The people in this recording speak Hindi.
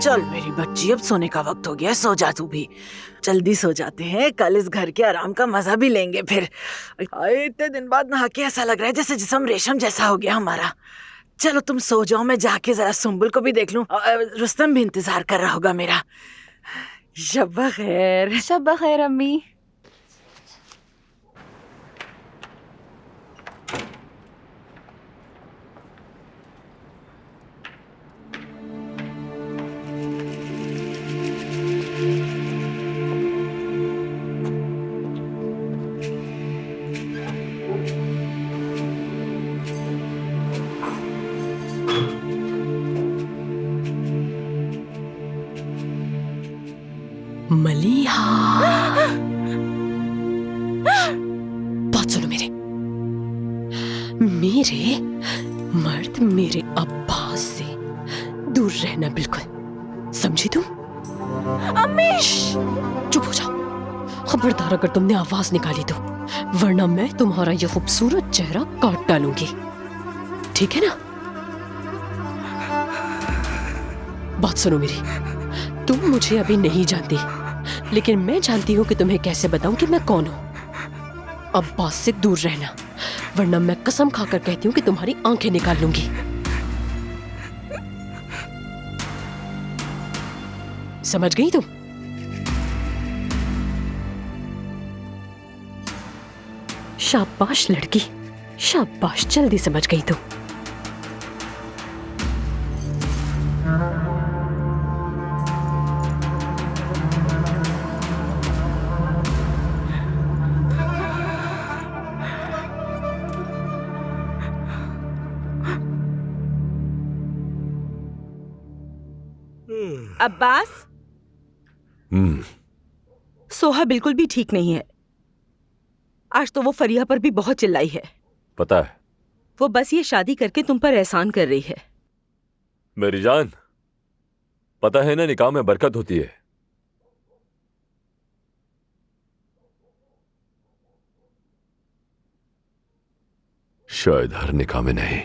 चल मेरी बच्ची, अब सोने का वक्त हो गया, सो जा तू भी। जल्दी सो जाते हैं, कल इस घर के आराम का मजा भी लेंगे फिर। इतने दिन बाद नहा के ऐसा लग रहा है जैसे जिस्म रेशम जैसा हो गया हमारा। चलो तुम सो जाओ, मैं जाके जरा सुम्बुल को भी देख लूं। रुस्तम भी इंतजार कर रहा होगा मेरा। शब्बा खैर। शब्बा खैर अम्मी। मलिहा, बात सुनो मेरे मर्द मेरे अब्बास से दूर रहना, बिल्कुल समझी तुम? अम्मी चुप हो जाओ। खबरदार अगर तुमने आवाज निकाली तो, वरना मैं तुम्हारा यह खूबसूरत चेहरा काट डालूंगी, ठीक है ना? बात सुनो मेरी, तुम मुझे अभी नहीं जानती, लेकिन मैं जानती हूँ कि तुम्हें कैसे बताऊं कि मैं कौन हूं। अब्बास से दूर रहना, वरना मैं कसम खाकर कहती हूँ कि तुम्हारी आंखें निकाल लूंगी। समझ गई तुम? शाबाश लड़की, शाबाश, जल्दी समझ गई तुम। अब्बास, सोहा बिल्कुल भी ठीक नहीं है। आज तो वो फरिया पर भी बहुत चिल्लाई है। पता है। वो बस ये शादी करके तुम पर एहसान कर रही है। मेरी जान, पता है ना, निकाह में बरकत होती है। शायद हर निकाह में नहीं।